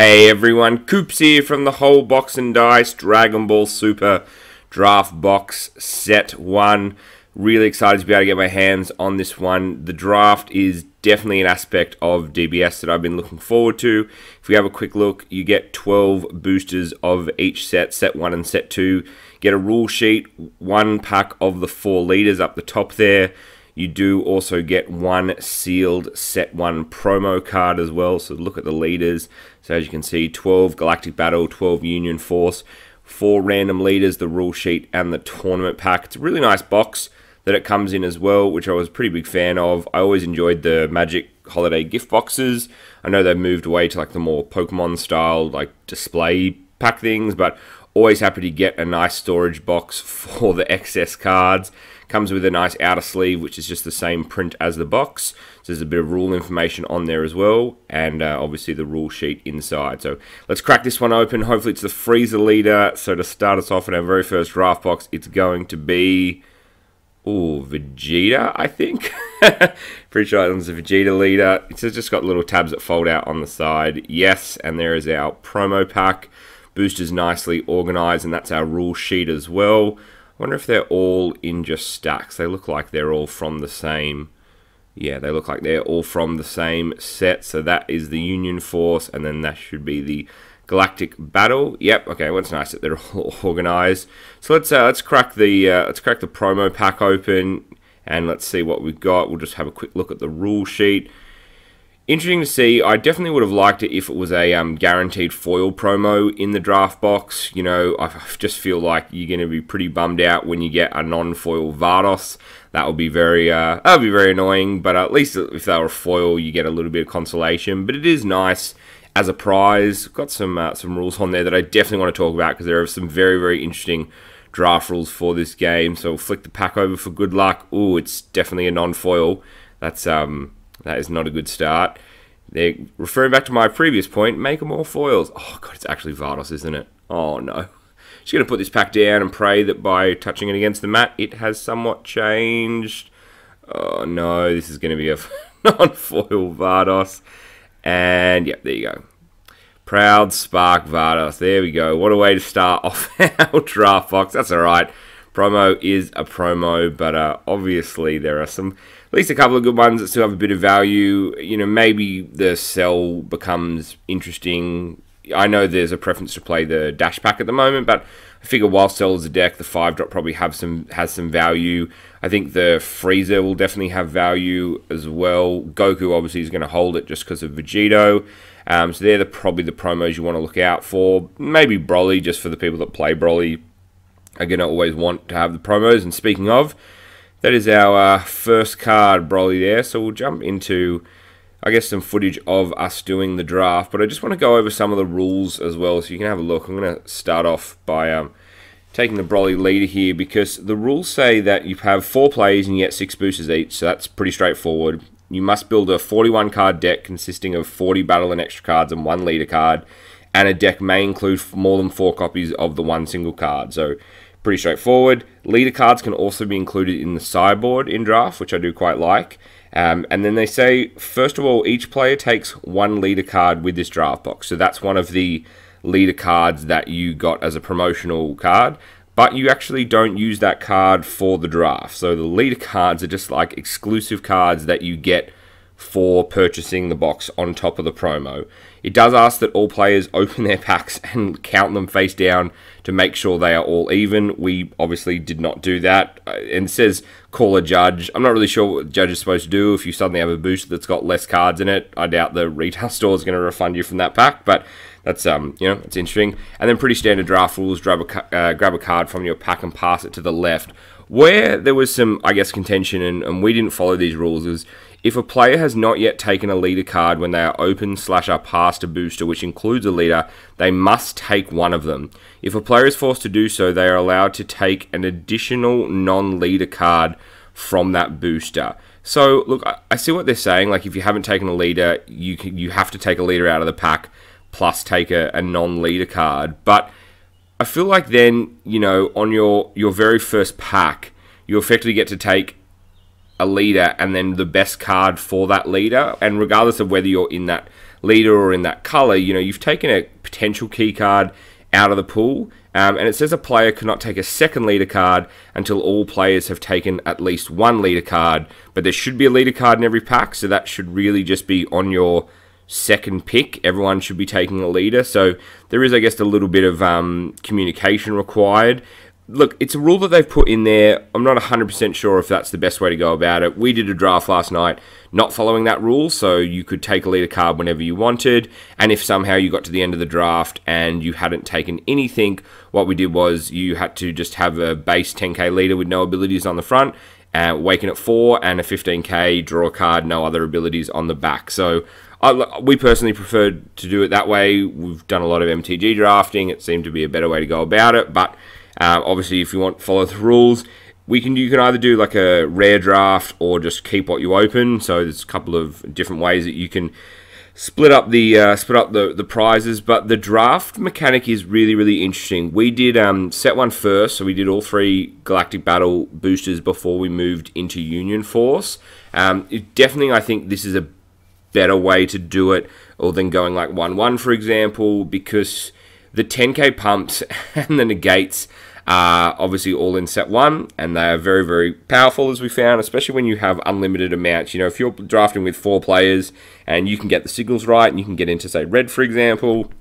Hey everyone, Coops here from the whole Box and Dice Dragon Ball Super Draft Box Set 1. Really excited to be able to get my hands on this one. The draft is definitely an aspect of DBS that I've been looking forward to. If we have a quick look, you get 12 boosters of each set, Set 1 and Set 2. Get a rule sheet, one pack of the 4 leaders up the top there. You do also get one sealed Set 1 promo card as well, so look at the leaders. So as you can see, 12 Galactic Battle, 12 Union Force, 4 random leaders, the rule sheet, and the tournament pack. It's a really nice box that it comes in as well, which I was a pretty big fan of. I always enjoyed the Magic Holiday gift boxes. I know they've moved away to like the more Pokemon style, like display pack things, but always happy to get a nice storage box for the excess cards. Comes with a nice outer sleeve, which is just the same print as the box. So there's a bit of rule information on there as well, and obviously the rule sheet inside. So let's crack this one open. Hopefully it's the freezer leader. So to start us off in our very first draft box, it's going to be Vegeta, I think. Pretty sure it's a Vegeta leader. It's just got little tabs that fold out on the side. Yes, and there is our promo pack. Boosters nicely organized, and that's our rule sheet as well. I wonder if they're all in just stacks. They look like they're all from the same... Yeah, they look like they're all from the same set. So that is the Union Force, and then that should be the Galactic Battle. Yep. Okay. Well, it's nice that they're all organized. So let's crack the promo pack open, and let's see what we've got. We'll just have a quick look at the rule sheet. Interesting to see. I definitely would have liked it if it was a guaranteed foil promo in the draft box. You know, I just feel like you're going to be pretty bummed out when you get a non-foil Vardos. That would be very annoying. But at least if they were a foil, you get a little bit of consolation. But it is nice as a prize. Got some rules on there that I definitely want to talk about because there are some very interesting draft rules for this game. So we'll flick the pack over for good luck. Ooh, it's definitely a non-foil. That is not a good start. They're referring back to my previous point, make them all foils. Oh, God, it's actually Vardos, isn't it? Oh, no. Just going to put this pack down and pray that by touching it against the mat, it has somewhat changed. Oh, no, this is going to be a non-foil Vardos. And, yep, there you go. Proud Spark Vardos. There we go. What a way to start off our draft box. That's all right. Promo is a promo, but obviously there are at least a couple of good ones that still have a bit of value. You know, maybe the cell becomes interesting. I know there's a preference to play the dash pack at the moment, but I figure while cell is a deck, the 5-drop probably has some value. I think the freezer will definitely have value as well. Goku obviously is going to hold it just because of Vegito. So they're probably the promos you want to look out for. Maybe Broly, just for the people that play Broly, are going to always want to have the promos. And speaking of, that is our first card, Broly, there. So we'll jump into, I guess, some footage of us doing the draft. But I just want to go over some of the rules as well, so you can have a look. I'm going to start off by taking the Broly leader here, because the rules say that you have 4 players and you get 6 boosters each. So that's pretty straightforward. You must build a 41-card deck consisting of 40 battle and extra cards and 1 leader card. And a deck may include more than 4 copies of the one single card. So pretty straightforward. Leader cards can also be included in the sideboard in draft, which I do quite like. And then they say, first of all, each player takes 1 leader card with this draft box. So that's one of the leader cards that you got as a promotional card. But you actually don't use that card for the draft. So the leader cards are just like exclusive cards that you get for purchasing the box on top of the promo. It does ask that all players open their packs and count them face down to make sure they are all even. We obviously did not do that. And it says call a judge. I'm not really sure what the judge is supposed to do if you suddenly have a booster that's got less cards in it. I doubt the retail store is going to refund you from that pack, but that's it's interesting. And then pretty standard draft rules: grab a card from your pack and pass it to the left. Where there was some, I guess, contention, and we didn't follow these rules, is if a player has not yet taken a leader card when they are open / are passed a booster, which includes a leader, they must take one of them. If a player is forced to do so, they are allowed to take an additional non-leader card from that booster. So, look, I see what they're saying. Like, if you haven't taken a leader, you have to take a leader out of the pack, plus take a non-leader card. But I feel like then, you know, on your very first pack, you effectively get to take a leader and then the best card for that leader. And regardless of whether you're in that leader or in that color, you know, you've taken a potential key card out of the pool. And it says a player cannot take a second leader card until all players have taken at least one leader card. But there should be a leader card in every pack, so that should really just be on your second pick. Everyone should be taking a leader. So there is, I guess, a little bit of communication required. Look, it's a rule that they've put in there. I'm not 100% sure if that's the best way to go about it. We did a draft last night not following that rule, so you could take a leader card whenever you wanted, and if somehow you got to the end of the draft and you hadn't taken anything, what we did was you had to just have a base 10k leader with no abilities on the front, Waken at 4, and a 15k draw a card, no other abilities on the back. So we personally preferred to do it that way. We've done a lot of MTG drafting. It seemed to be a better way to go about it, but obviously, if you want to follow the rules, you can either do like a rare draft or just keep what you open. So there's a couple of different ways that you can split up the prizes. But the draft mechanic is really, really interesting. We did set one first, so we did all 3 Galactic Battle boosters before we moved into Union Force. Definitely, I think this is a better way to do it, or than going like 1-1, for example, because the 10k pumps and the negates are obviously all in set 1, and they are very, very powerful, as we found, especially when you have unlimited amounts. You know, if you're drafting with 4 players and you can get the signals right and you can get into, say, red, for example,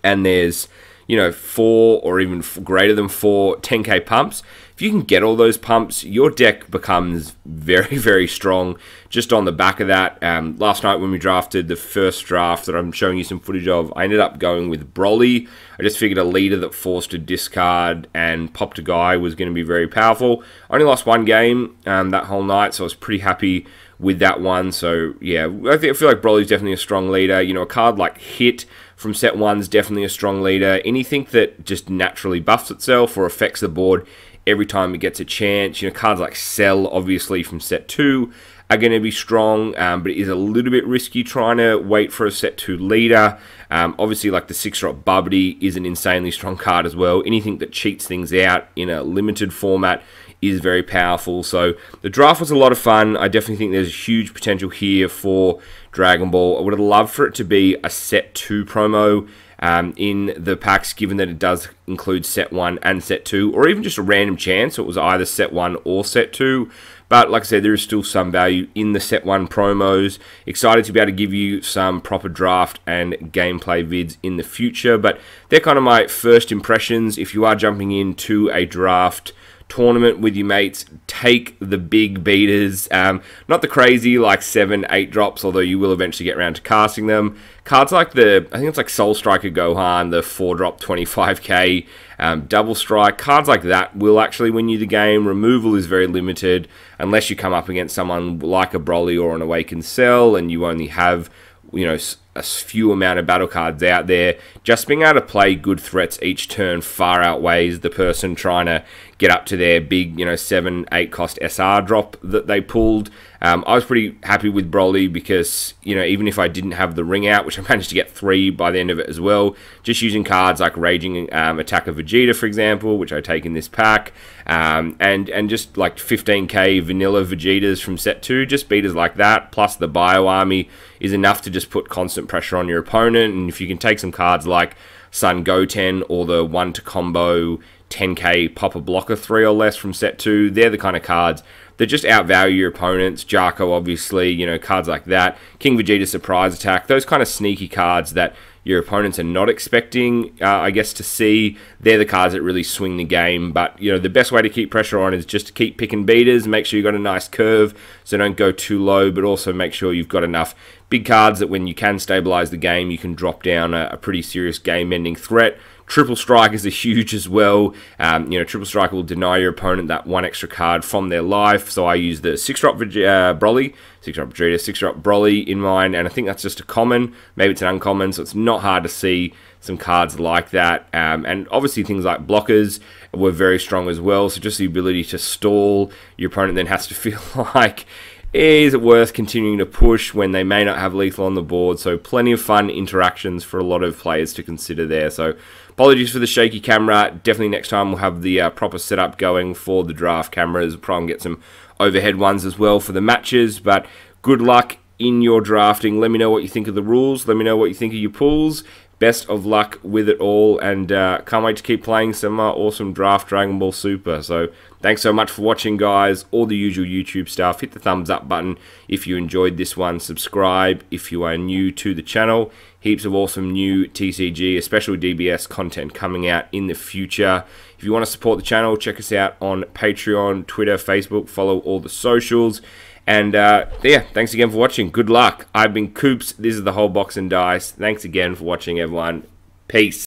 and there's, you know, 4 or even greater than 4 10k pumps, if you can get all those pumps, your deck becomes very, very strong just on the back of that. Last night when we drafted the first draft that I'm showing you some footage of, I ended up going with Broly. I just figured a leader that forced a discard and popped a guy was going to be very powerful. I only lost 1 game that whole night, so I was pretty happy with that one. So yeah, I feel like Broly's definitely a strong leader. You know, a card like Hit from set 1's definitely a strong leader. Anything that just naturally buffs itself or affects the board every time it gets a chance. You know, cards like Cell, obviously, from set 2 are going to be strong, but it is a little bit risky trying to wait for a set 2 leader. Obviously, like the 6-drop Bubbly is an insanely strong card as well. Anything that cheats things out in a limited format is very powerful. So the draft was a lot of fun. I definitely think there's huge potential here for Dragon Ball. I would have loved for it to be a set 2 promo in the packs, given that it does include set 1 and set 2, or even just a random chance so it was either set 1 or set 2. But like I said, there is still some value in the set 1 promos. Excited to be able to give you some proper draft and gameplay vids in the future, but they're kind of my first impressions. If you are jumping into a draft tournament with your mates, take the big beaters, not the crazy like 7-8 drops, although you will eventually get around to casting them. Cards like I think it's like Soul Striker Gohan, the 4-drop 25k double strike, cards like that will actually win you the game. Removal is very limited unless you come up against someone like a Broly or an Awakened Cell and you only have, you know, a few amount of battle cards out there. Just being able to play good threats each turn far outweighs the person trying to get up to their big, you know, 7-8 cost SR drop that they pulled. I was pretty happy with Broly because, you know, even if I didn't have the ring out, which I managed to get 3 by the end of it as well, just using cards like Raging Attack of Vegeta, for example, which I take in this pack, and just like 15k vanilla Vegetas from set 2, just beaters like that, plus the Bio Army is enough to just put constant pressure on your opponent. And if you can take some cards like Sun Goten or the 1-to-combo 10k Popper Blocker 3 or less from set 2, they're the kind of cards that just outvalue your opponents. Jarko, obviously, you know, cards like that. King Vegeta Surprise Attack, those kind of sneaky cards that your opponents are not expecting, I guess, to see. They're the cards that really swing the game. But, you know, the best way to keep pressure on is just to keep picking beaters, make sure you've got a nice curve, so don't go too low, but also make sure you've got enough big cards that when you can stabilize the game, you can drop down a pretty serious game-ending threat. Triple Strike is a huge as well. You know, Triple Strike will deny your opponent that 1 extra card from their life. So I use the 6-drop Broly, 6-drop Vegeta, 6-drop Broly in mine, and I think that's just a common. Maybe it's an uncommon, so it's not hard to see some cards like that. And obviously things like blockers were very strong as well. So just the ability to stall, your opponent then has to feel like, is it worth continuing to push when they may not have lethal on the board? So plenty of fun interactions for a lot of players to consider there. So apologies for the shaky camera. Definitely next time we'll have the proper setup going for the draft cameras. We'll probably get some overhead ones as well for the matches. But good luck in your drafting. Let me know what you think of the rules. Let me know what you think of your pools. Best of luck with it all, and can't wait to keep playing some awesome draft Dragon Ball Super. So thanks so much for watching, guys. All the usual YouTube stuff. Hit the thumbs up button if you enjoyed this one. Subscribe if you are new to the channel. Heaps of awesome new TCG, especially DBS content coming out in the future. If you want to support the channel, check us out on Patreon, Twitter, Facebook. Follow all the socials. And yeah, thanks again for watching. Good luck. I've been Coops. This is the whole box and dice. Thanks again for watching, everyone. Peace.